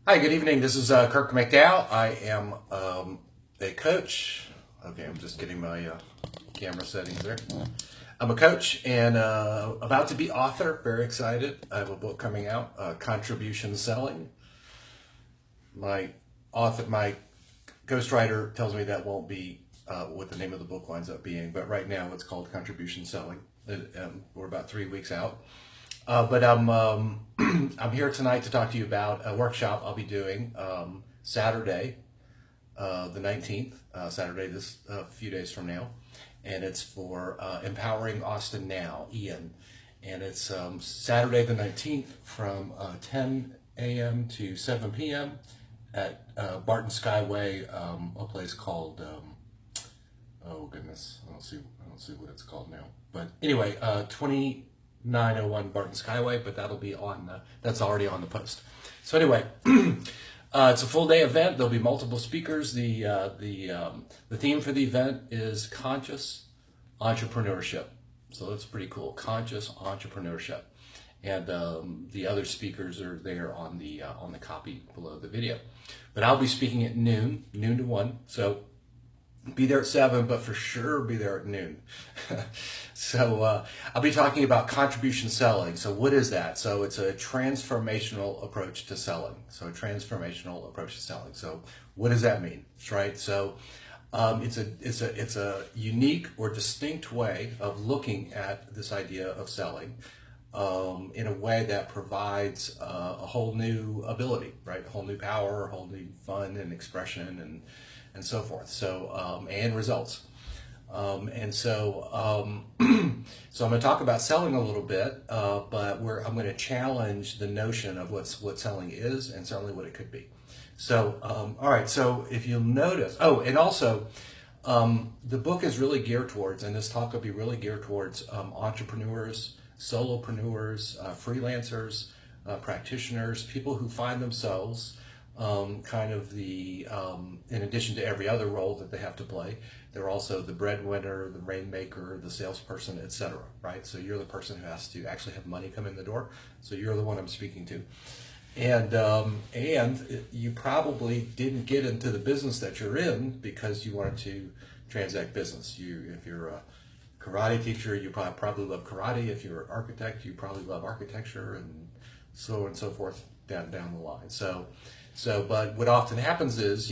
Hi, good evening. This is Kirk McDow. I am a coach. Okay, I'm just getting my camera settings there. I'm a coach and about to be author. Very excited. I have a book coming out, Contribution Selling. My ghostwriter tells me that won't be what the name of the book winds up being, but right now it's called Contribution Selling. We're about 3 weeks out. But I'm here tonight to talk to you about a workshop I'll be doing Saturday, the 19th, Saturday this few days from now, and it's for Empowering Austin Now, Ian, and it's Saturday the 19th from 10 a.m. to 7 p.m. at Barton Skyway, a place called oh goodness, I don't see what it's called now, but anyway, 2901 Barton Skyway, but that'll be on that's already on the post. So anyway, it's a full day event. There'll be multiple speakers. The theme for the event is conscious entrepreneurship. So that's pretty cool. Conscious entrepreneurship, and the other speakers are there on the copy below the video. But I'll be speaking at noon to 1. So be there at 7, but for sure be there at noon. So I'll be talking about contribution selling. So what is that? So it's a transformational approach to selling. So a transformational approach to selling. So what does that mean? Right? So it's a unique or distinct way of looking at this idea of selling in a way that provides a whole new ability, right? A whole new power, a whole new fun and expression and so forth. So and results. So I'm going to talk about selling a little bit, but I'm going to challenge the notion of what selling is and certainly what it could be. So all right. So if you'll notice, and also the book is really geared towards, and this talk will be really geared towards entrepreneurs, solopreneurs, freelancers, practitioners, people who find themselves kind of in addition to every other role that they have to play, they're also the breadwinner, the rainmaker, the salesperson, etc. Right? So you're the person who has to actually have money come in the door. So you're the one I'm speaking to, and you probably didn't get into the business that you're in because you wanted to transact business. If you're a karate teacher, you probably love karate. If you're an architect, you probably love architecture, and so on and so forth down the line. But what often happens is,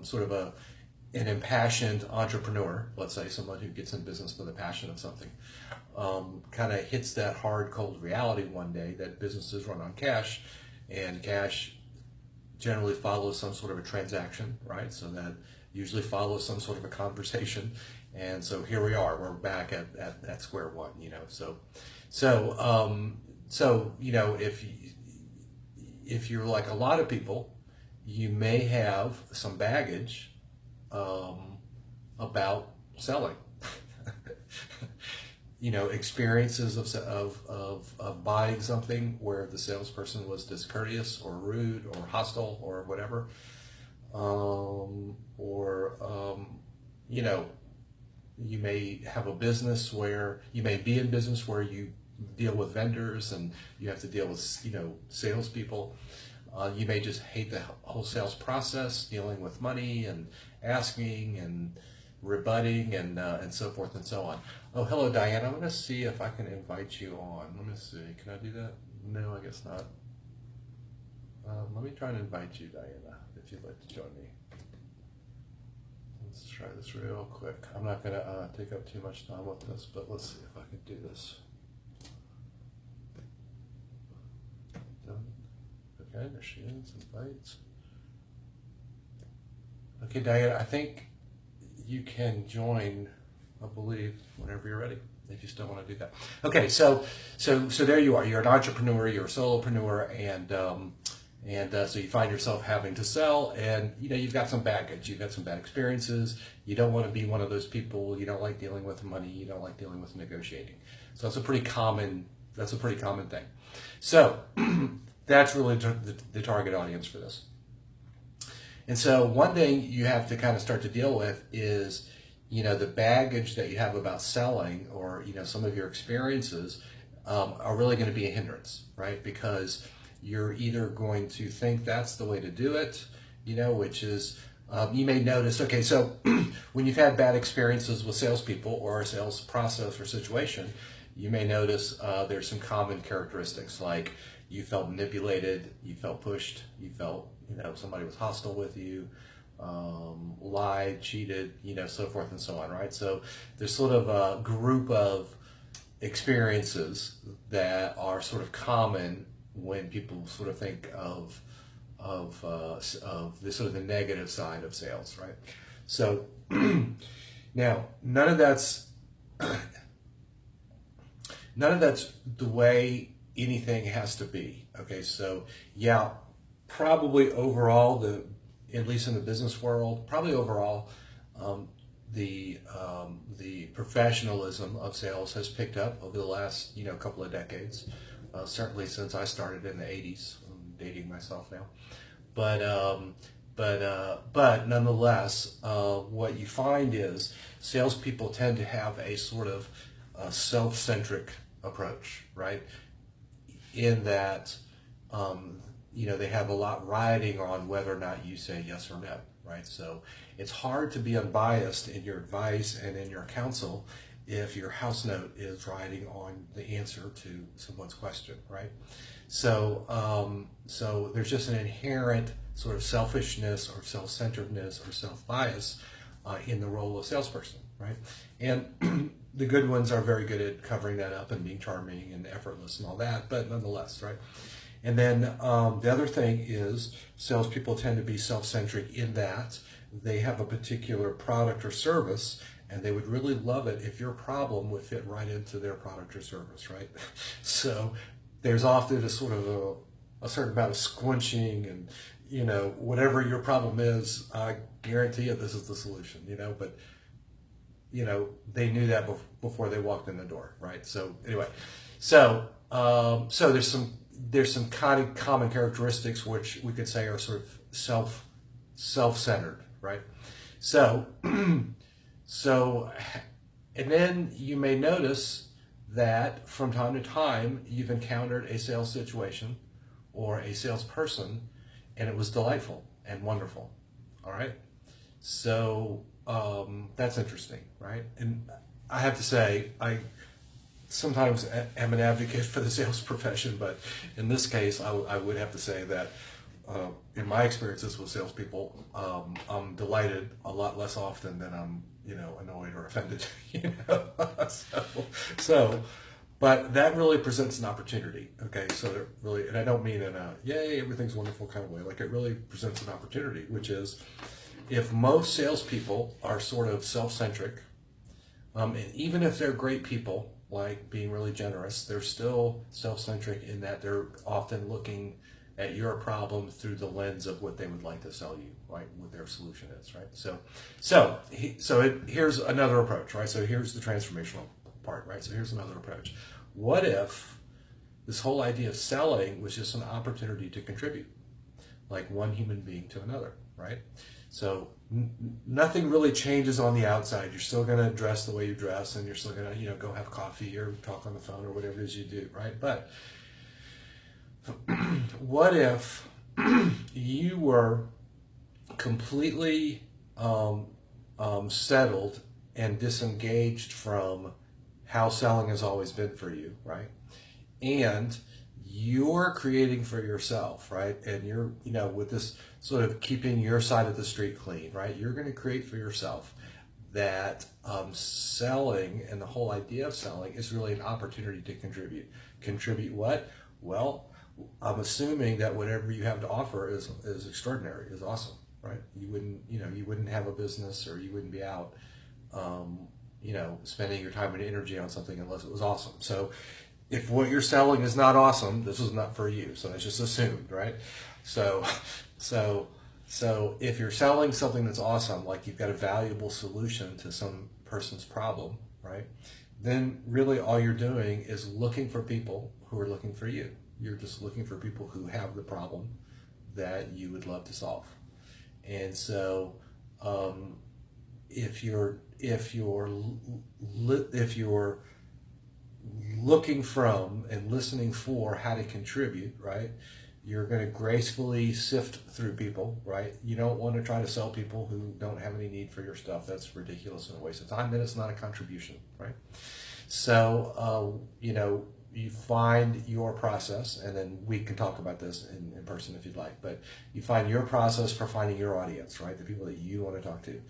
sort of an impassioned entrepreneur, let's say someone who gets in business with a passion of something, kind of hits that hard, cold reality one day that businesses run on cash, and cash generally follows some sort of a transaction, right? So that usually follows some sort of a conversation. And so here we are, we're back at square one, So, if you're like a lot of people, you may have some baggage about selling. Experiences of buying something where the salesperson was discourteous or rude or hostile or whatever, you may have a business where you may be in business where you deal with vendors and you have to deal with salespeople. You may just hate the whole sales process, dealing with money and asking and rebutting and so forth and so on. Oh, hello, Diana. I'm going to see if I can invite you on. Let me see. Can I do that? No, I guess not. Let me try and invite you, Diana, if you'd like to join me. Let's try this real quick. I'm not going to take up too much time with this, but let's see if I can do this. Done. Okay, there she is. Invites. Okay, Diana, I think you can join, I believe, whenever you're ready, if you still want to do that. Okay, so there you are. You're an entrepreneur, you're a solopreneur, and so you find yourself having to sell, and you've got some baggage, you've got some bad experiences. You don't want to be one of those people. You don't like dealing with money. You don't like dealing with negotiating. So that's a pretty common thing. So that's really the target audience for this. And so one thing you have to kind of start to deal with is, the baggage that you have about selling, or, some of your experiences are really going to be a hindrance, right? Because you're either going to think that's the way to do it, which is, you may notice, okay, so when you've had bad experiences with salespeople or a sales process or situation, you may notice there's some common characteristics, like you felt manipulated, you felt pushed, you felt, somebody was hostile with you, lied, cheated, so forth and so on, right? So there's sort of a group of experiences that are sort of common when people sort of think of the sort of the negative side of sales, right? So now none of that's the way anything has to be. Okay, so yeah, probably overall, at least in the business world, probably overall, the professionalism of sales has picked up over the last couple of decades. Certainly since I started in the '80s. I'm dating myself now, but nonetheless, what you find is salespeople tend to have a sort of self-centric approach, right? In that, they have a lot riding on whether or not you say yes or no, right? So it's hard to be unbiased in your advice and in your counsel if your house note is riding on the answer to someone's question, right? So, so there's just an inherent sort of selfishness or self-centeredness or self-bias in the role of salesperson, right? And the good ones are very good at covering that up and being charming and effortless and all that, but nonetheless, right? And then the other thing is salespeople tend to be self-centric in that they have a particular product or service, and they would really love it if your problem would fit right into their product or service, right? So there's often a sort of a certain amount of squinching and, whatever your problem is, I guarantee you this is the solution, but, they knew that before they walked in the door, right? So anyway, so there's some kind of common characteristics which we could say are sort of self-centered, right? So, and then you may notice that from time to time you've encountered a sales situation or a salesperson, and it was delightful and wonderful. All right, so that's interesting, right? And I have to say, I sometimes am an advocate for the sales profession, but in this case, I would have to say that in my experiences with salespeople, I'm delighted a lot less often than I'm, annoyed or offended. But that really presents an opportunity. Okay, so really, and I don't mean in a yay, everything's wonderful kind of way. Like, it really presents an opportunity, which is if most salespeople are sort of self-centric, and even if they're great people, like being really generous, they're still self-centric in that they're often looking at your problem through the lens of what they would like to sell you, right? What their solution is, right? Here's another approach, right? So here's the transformational part, right? So here's another approach. What if this whole idea of selling was just an opportunity to contribute, like one human being to another, right? So nothing really changes on the outside. You're still going to dress the way you dress, and you're still going to, go have coffee or talk on the phone or whatever it is you do, right? But what if you were completely settled and disengaged from how selling has always been for you, right? And you're creating for yourself, right? And you're, with this sort of keeping your side of the street clean, right? You're going to create for yourself that selling and the whole idea of selling is really an opportunity to contribute. Contribute what? Well, I'm assuming that whatever you have to offer is extraordinary, is awesome, right? You wouldn't have a business, or you wouldn't be out, spending your time and energy on something unless it was awesome. So if what you're selling is not awesome, this is not for you. So it's just assumed, right? So if you're selling something that's awesome, like you've got a valuable solution to some person's problem, right? Then really all you're doing is looking for people who are looking for you. You're just looking for people who have the problem that you would love to solve. And so if you're looking from and listening for how to contribute, right, You're going to gracefully sift through people, right? You don't want to try to sell people who don't have any need for your stuff. That's ridiculous and a waste of time. Then it's not a contribution, right? So, you find your process, and then we can talk about this in person if you'd like, but you find your process for finding your audience, right? The people that you want to talk to.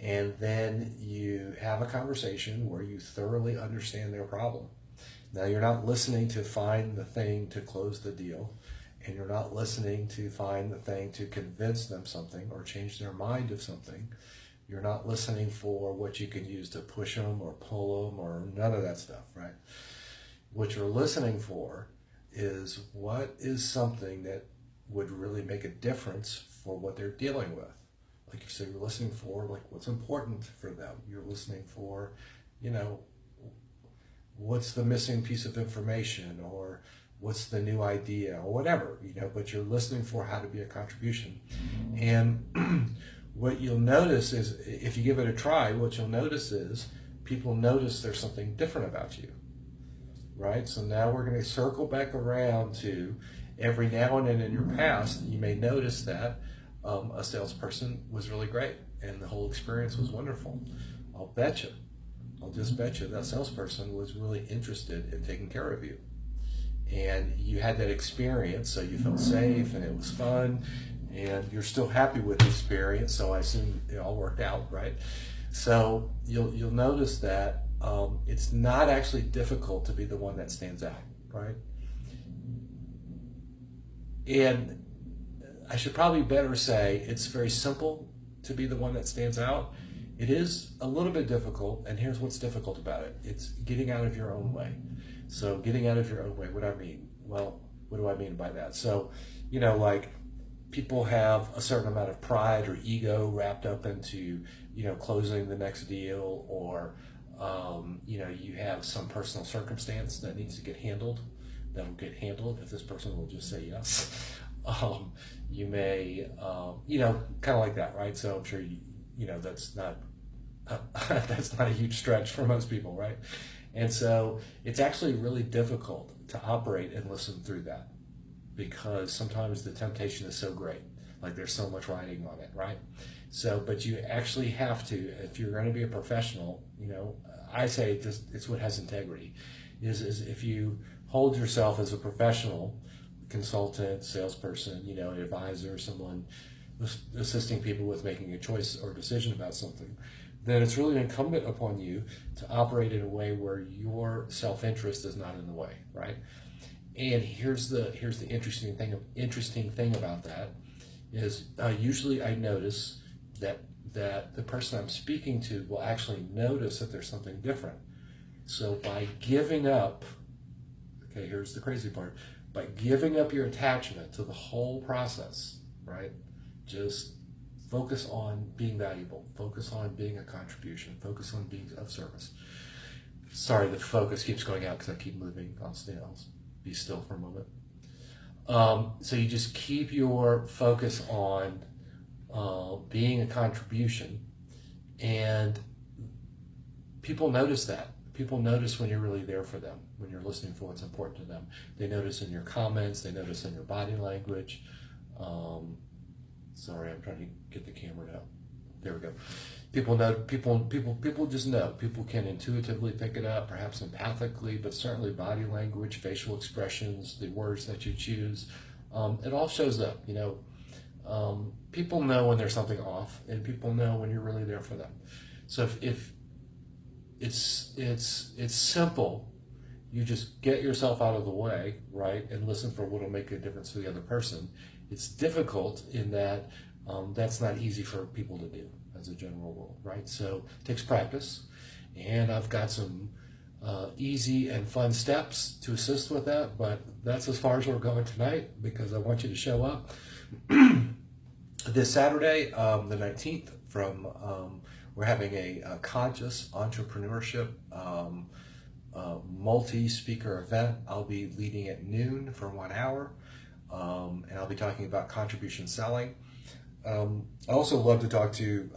And then you have a conversation where you thoroughly understand their problem. Now, you're not listening to find the thing to close the deal, and you're not listening to find the thing to convince them something or change their mind of something. You're not listening for what you can use to push them or pull them or none of that stuff, right? What you're listening for is what is something that would really make a difference for what they're dealing with. Like you said, you're listening for like what's important for them. You're listening for, what's the missing piece of information, or what's the new idea, or whatever, but you're listening for how to be a contribution. And what you'll notice is, if you give it a try, what you'll notice is people notice there's something different about you, right? So now we're going to circle back around to every now and then in your past, you may notice that a salesperson was really great and the whole experience was wonderful. I'll just bet you that salesperson was really interested in taking care of you. And you had that experience, so you felt safe and it was fun, and you're still happy with the experience, so I assume it all worked out, right? So you'll notice that it's not actually difficult to be the one that stands out, right? And I should probably better say it's very simple to be the one that stands out. It is a little bit difficult, and here's what's difficult about it. It's getting out of your own way. So getting out of your own way, what do I mean? Well, what do I mean by that? So, like people have a certain amount of pride or ego wrapped up into, closing the next deal, or, you have some personal circumstance that needs to get handled. That'll get handled if this person will just say yes. You may, kind of like that, right? So I'm sure that's not that's not a huge stretch for most people, right? And so it's actually really difficult to operate and listen through that, because sometimes the temptation is so great, like there's so much riding on it, right? So, but you actually have to, if you're going to be a professional, I say it's what has integrity, is if you hold yourself as a professional, consultant, salesperson, advisor, someone assisting people with making a choice or decision about something, then it's really incumbent upon you to operate in a way where your self-interest is not in the way, right? And here's the interesting thing about that is usually I notice that the person I'm speaking to will actually notice that there's something different. So by giving up, okay, here's the crazy part, by giving up your attachment to the whole process, right? Just focus on being valuable, focus on being a contribution, focus on being of service. Sorry, the focus keeps going out because I keep moving. I'll be still for a moment. So you just keep your focus on being a contribution, and people notice that. People notice when you're really there for them, when you're listening for what's important to them. They notice in your comments, they notice in your body language. Sorry, I'm trying to get the camera out. There we go. People just know. People can intuitively pick it up, perhaps empathically, but certainly body language, facial expressions, the words that you choose. It all shows up, people know when there's something off, and people know when you're really there for them. So if it's simple, you just get yourself out of the way, right, and listen for what will make a difference to the other person. It's difficult in that that's not easy for people to do as a general rule, right? So it takes practice, and I've got some easy and fun steps to assist with that, but that's as far as we're going tonight, because I want you to show up this Saturday, the 19th, we're having a conscious entrepreneurship multi-speaker event. I'll be leading at noon for 1 hour, and I'll be talking about contribution selling. I also love to talk to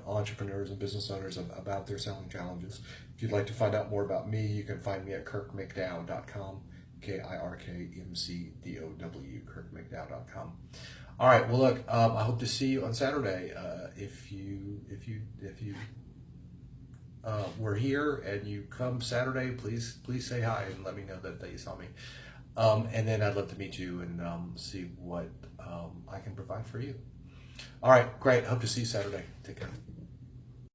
entrepreneurs and business owners about their selling challenges. If you'd like to find out more about me, you can find me at kirkmcdow.com, KirkMcDow, KirkMcDow.com. All right. Well, look, I hope to see you on Saturday. If you were here and you come Saturday, please say hi and let me know that you saw me. And then I'd love to meet you and see what I can provide for you. All right, great. Hope to see you Saturday. Take care.